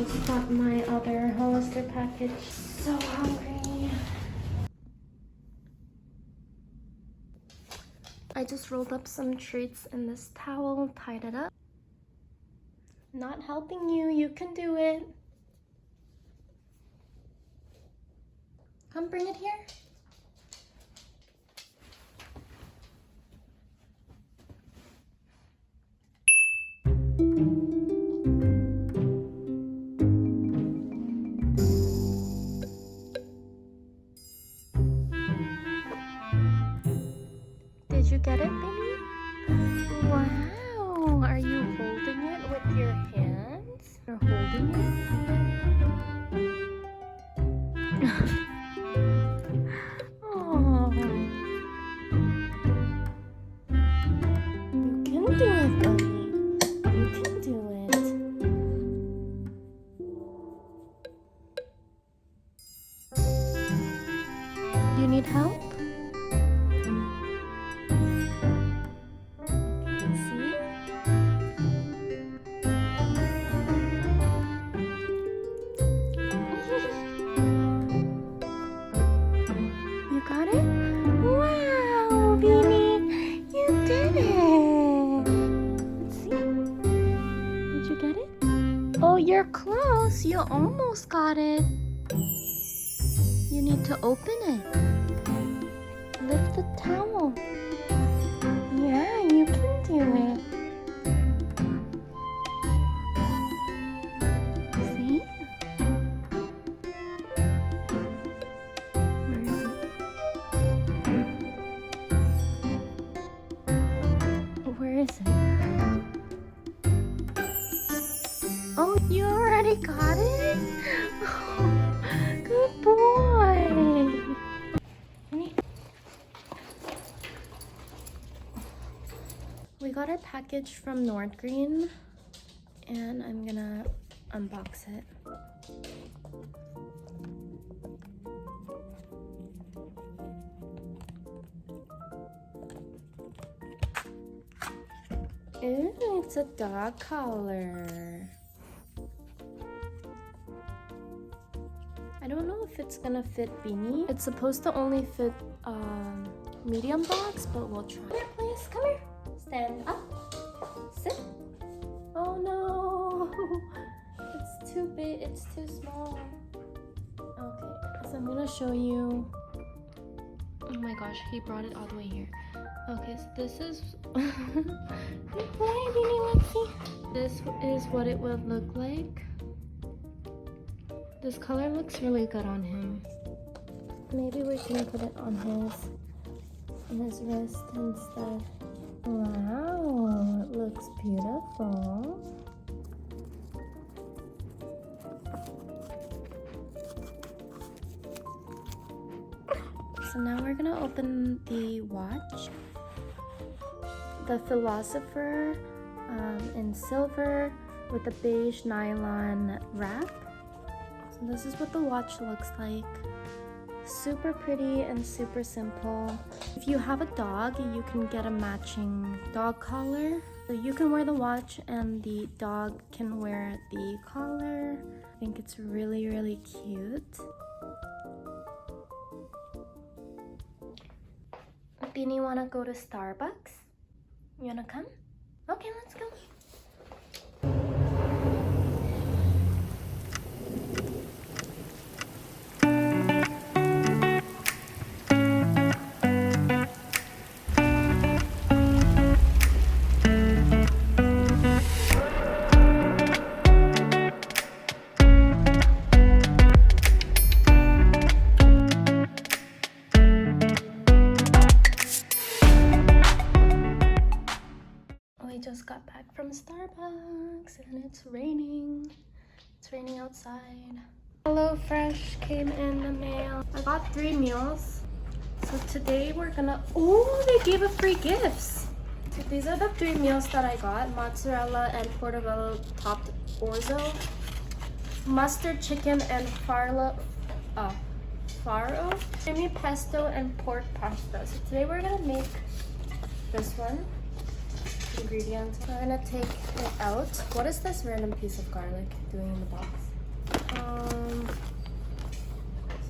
just got my other Hollister package. So hungry. I just rolled up some treats in this towel, tied it up. Not helping you, you can do it. Come bring it here. Did you get it, baby? Wow! Are you holding it with your hands? You're holding it? Oh. You can do it, buddy. You can do it. You need help? You're close. You almost got it. You need to open it. Lift the towel. Yeah, you can do it. See? Where is it? Where is it? Oh, you already got it? Oh, good boy. We got our package from Nordgreen, and I'm gonna unbox it. Ooh, it's a dog collar. I don't know if it's gonna fit Beanie. It's supposed to only fit medium dogs, but we'll try. Come here, please. Come here. Stand up. Sit. Oh no. It's too big. It's too small. Okay, so I'm gonna show you. Oh my gosh, he brought it all the way here. Okay, so this is. Good boy, Beanie. Let's see. This is what it would look like. This color looks really good on him. Maybe we can put it on his wrist instead. Wow, it looks beautiful. So now we're gonna open the watch. The Philosopher in silver with a beige nylon wrap. This is what the watch looks like. Super pretty and super simple. If you have a dog, you can get a matching dog collar. So you can wear the watch and the dog can wear the collar. I think it's really, really cute. Beanie, wanna go to Starbucks? You wanna come? Okay, let's go. Just got back from Starbucks and it's raining. It's raining outside. HelloFresh came in the mail. I got 3 meals. So today we're gonna, oh, they gave us free gifts. So these are the 3 meals that I got. Mozzarella and portobello topped orzo, mustard chicken and farro, creamy pesto and pork pasta. So today we're gonna make this one. ingredients. So I'm gonna take it out. What is this random piece of garlic doing in the box?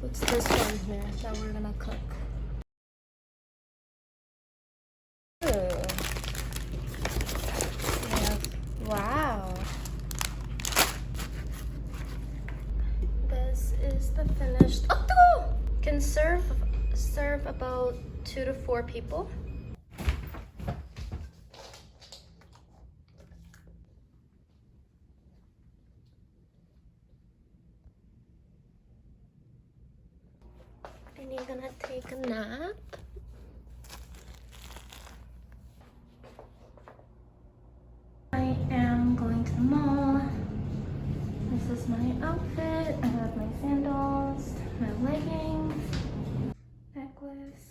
So it's this one here that we're gonna cook. Ooh. Yeah. Wow. This is the finished. Oh, can serve about 2 to 4 people. And you're gonna take a nap. I am going to the mall. This is my outfit. I have my sandals, my leggings, necklace.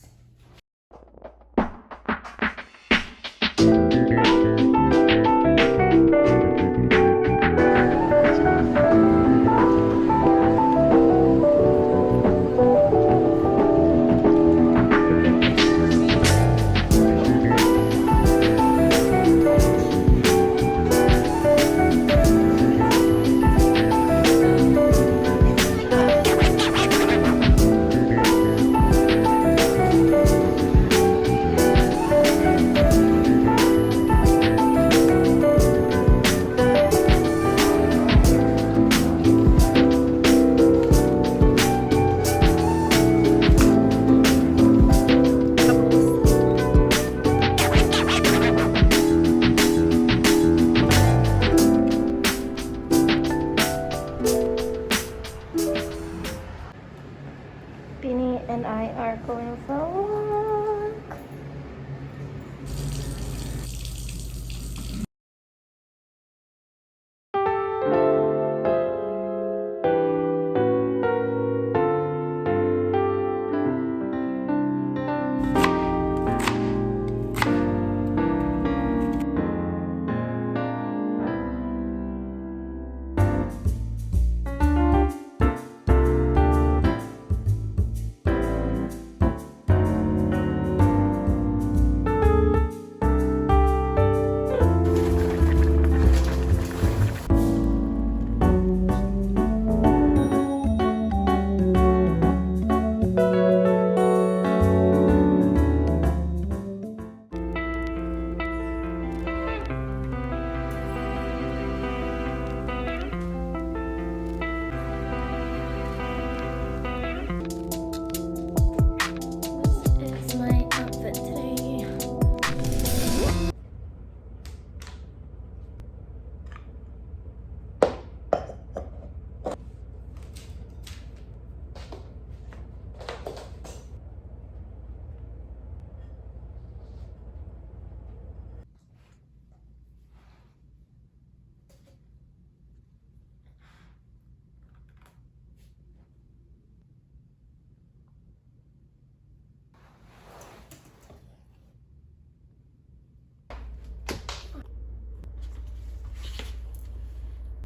Beanie and I are going for a walk. This is my outfit today.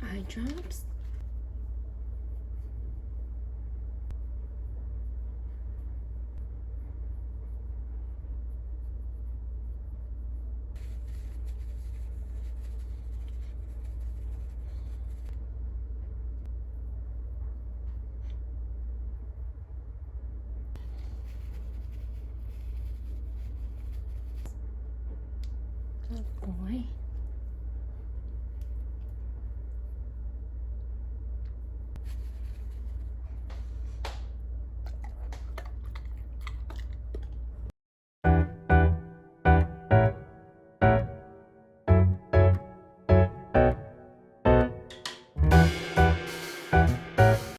Eye drops.